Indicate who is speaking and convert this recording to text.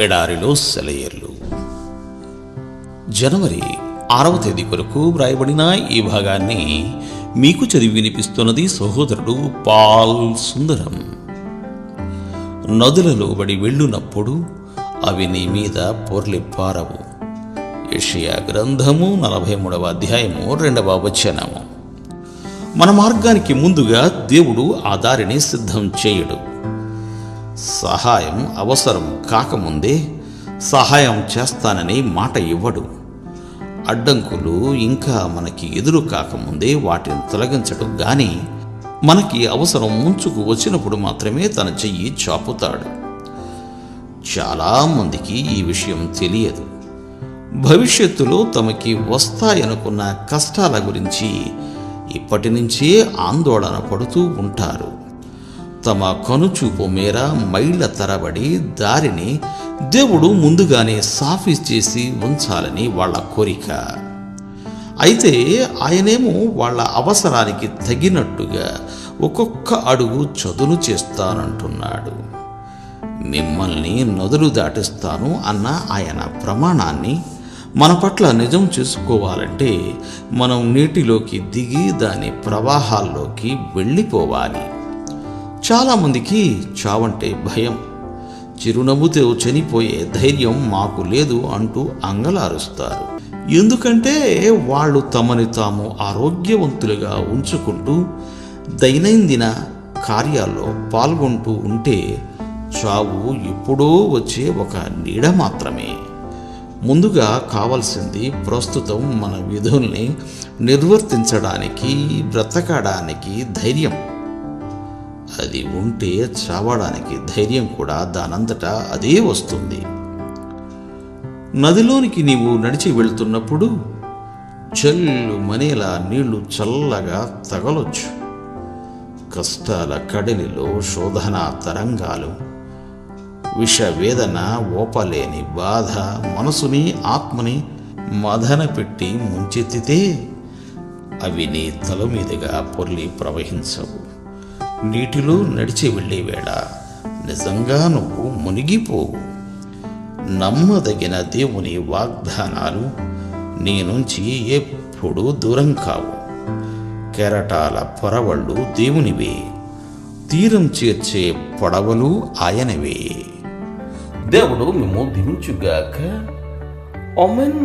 Speaker 1: ఎడారిలో సెలయేర్లు. జనవరి 6వ తేదీ కొరకు వ్రాయబడిన ఈ భాగాన్ని మీకు చదివి వినిపిస్తున్నది సహోదరుడు పాల్ సుందరం. నదులలో బడి వెళ్ళునప్పుడు అవి నీ మీద పొర్లిపారవు. యెషయా గ్రంథము 43వ అధ్యాయము 2వ వచనము. మన మార్గానికి ముందుగా దేవుడు ఆ దారిని సిద్ధం చేయడు. సహాయం అవసరం కాకముందే సహాయం చేస్తానని మాట ఇవ్వడు. అడ్డంకులు ఇంకా మనకి ఎదురు కాకముందే వాటిని తొలగించడు గాని మనకి అవసరం ముంచుకు వచ్చినప్పుడు మాత్రమే తన చెయ్యి చాపుతాడు. చాలామందికి ఈ విషయం తెలియదు. భవిష్యత్తులో తమకి వస్తాయనుకున్న కష్టాల గురించి ఇప్పటి నుంచే ఆందోళన పడుతూ ఉంటారు. తమ కనుచూపు మేర మైళ్ళ తరబడి దారిని దేవుడు ముందుగానే సాఫీ చేసి ఉంచాలని వాళ్ళ కోరిక. అయితే ఆయనేమో వాళ్ళ అవసరానికి తగినట్టుగా ఒక్కొక్క అడుగు చదును చేస్తానంటున్నాడు. మిమ్మల్ని నదులు దాటిస్తాను అన్న ఆయన ప్రమాణాన్ని మన పట్ల నిజం చేసుకోవాలంటే మనం నీటిలోకి దిగి దాని ప్రవాహాల్లోకి వెళ్ళిపోవాలి. చాలామందికి చావంటే భయం. చిరునవ్వుతో చనిపోయే ధైర్యం మాకు లేదు అంటూ అంగలారుస్తారు. ఎందుకంటే వాళ్ళు తమని తాము ఆరోగ్యవంతులుగా ఉంచుకుంటూ దైనందిన కార్యాల్లో పాల్గొంటూ ఉంటే చావు ఎప్పుడో వచ్చే ఒక నీడ మాత్రమే. ముందుగా కావాల్సింది ప్రస్తుతం మన విధుల్ని నిర్వర్తించడానికి, బ్రతకడానికి ధైర్యం. అది ఉంటే చావడానికి ధైర్యం కూడా దానంతటా అదే వస్తుంది. నదిలోనికి నీవు నడిచి వెళ్తున్నప్పుడు చల్లు మనేలా నీళ్లు చల్లగా తగలొచ్చు. కష్టాల కడలిలో శోధనా తరంగాలు, విషవేదన, ఓపలేని బాధ మనసుని ఆత్మని మదన పెట్టి ముంచెత్తితే అవి నీ తల మీదుగా పొర్లి ప్రవహించవు. నీటిలో నడిచి వెళ్ళే వేళ నిజంగా నువ్వు మునిగిపోవు. నమ్మదగిన దేవుని వాగ్దానాలు నీ నుంచి ఎప్పుడూ దూరం కావు. కెరటాల పొరవళ్ళు దేవునివే, తీరం చేర్చే పడవలు ఆయనవే. దేవుడు మేము దీవించుగాక. ఆమేన్.